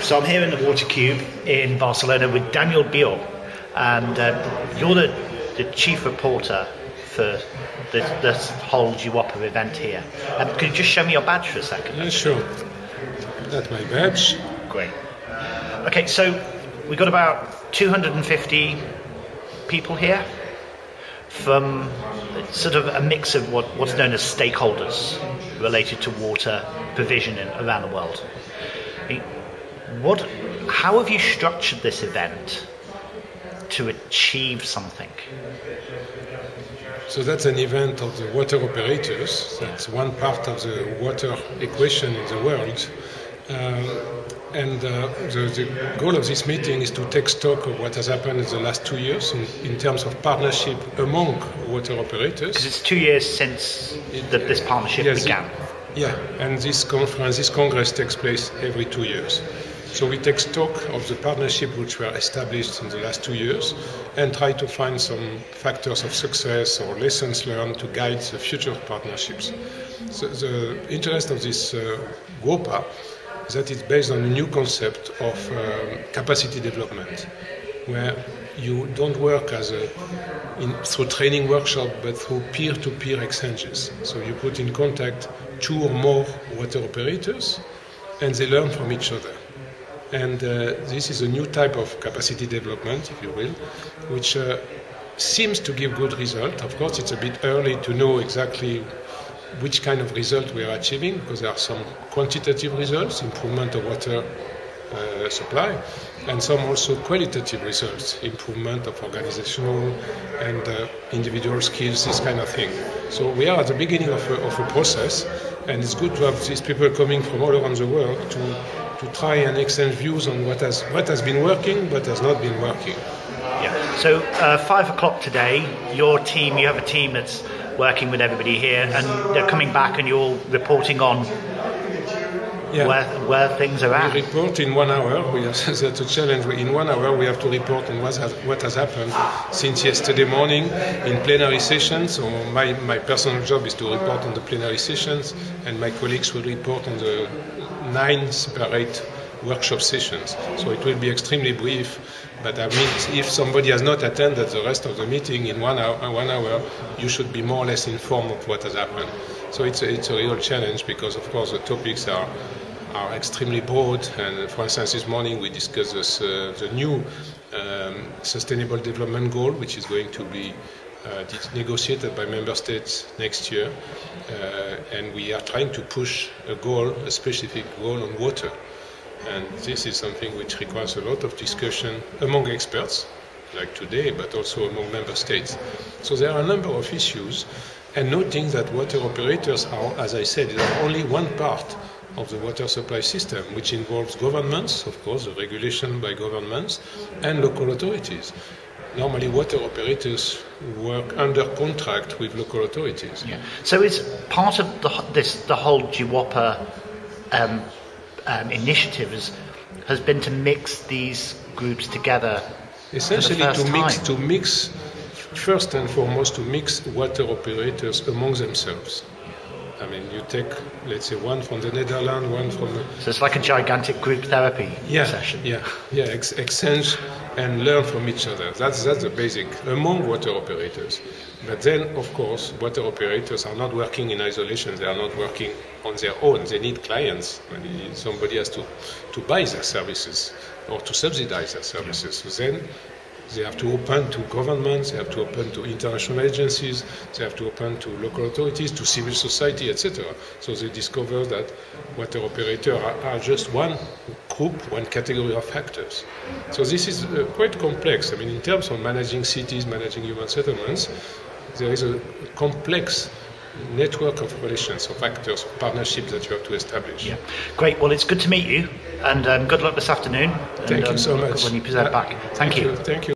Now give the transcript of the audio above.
So I'm here in the Water Cube in Barcelona with Daniel Biol, and you're the chief reporter for this whole GWOPA event here. Could you just show me your badge for a second? Yeah, sure. That's my badge. Great. Okay, so we've got about 250 people here from sort of a mix of what's known as stakeholders related to water provision around the world. How have you structured this event to achieve something? So that's an event of the water operators. That's one part of the water equation in the world. The goal of this meeting is to take stock of what has happened in the last 2 years in terms of partnership among water operators. Because it's 2 years since this partnership began. And this congress takes place every 2 years. So we take stock of the partnership which were established in the last 2 years and try to find some factors of success or lessons learned to guide the future partnerships. So the interest of this GWOPA is that it's based on a new concept of capacity development, where you don't work through training workshop, but through peer-to-peer exchanges. So you put in contact 2 or more water operators, and they learn from each other. And this is a new type of capacity development, if you will, which seems to give good result. Of course, it's a bit early to know exactly which kind of result we are achieving, because there are some quantitative results, improvement of water supply, and some also qualitative results, improvement of organizational and individual skills, this kind of thing. So we are at the beginning of a process, and it's good to have these people coming from all around the world to try and exchange views on what has been working but has not been working. Yeah. So 5 o'clock today, you have a team that's working with everybody here, and they're coming back and you're reporting on where things are at. We report in 1 hour. That's a challenge. In 1 hour we have to report on what has happened since yesterday morning in plenary sessions. So my personal job is to report on the plenary sessions, and my colleagues will report on the 9 separate workshop sessions. So it will be extremely brief, but I mean, if somebody has not attended the rest of the meeting in 1 hour, you should be more or less informed of what has happened. So it's a real challenge, because of course the topics are extremely broad. And for instance, this morning we discussed the new Sustainable Development Goal, which is going to be negotiated by member states next year, and we are trying to push a specific goal on water. And this is something which requires a lot of discussion among experts, like today, but also among member states. So there are a number of issues, and noting that water operators are, as I said, only one part of the water supply system, which involves governments, of course, the regulation by governments, and local authorities. Normally, water operators work under contract with local authorities. Yeah. So is part of the whole GWOPA initiative has been to mix these groups together? Essentially, to mix first and foremost, to mix water operators among themselves. I mean, you take, let's say, one from the Netherlands, one from... So it's like a gigantic group therapy session. Exchange and learn from each other. That's the basic, among water operators. But then, of course, water operators are not working in isolation. They are not working on their own. They need clients. Somebody has to buy their services or to subsidize their services. So then they have to open to governments, they have to open to international agencies, they have to open to local authorities, to civil society, etc. So they discover that water operators are just one group, one category of actors. So this is quite complex. I mean, in terms of managing cities, managing human settlements, there is a complex network of relations, of actors, of partnerships that you have to establish. Yeah, great. Well, it's good to meet you, and good luck this afternoon. Thank you so much. When you present back. Thank you. Thank you.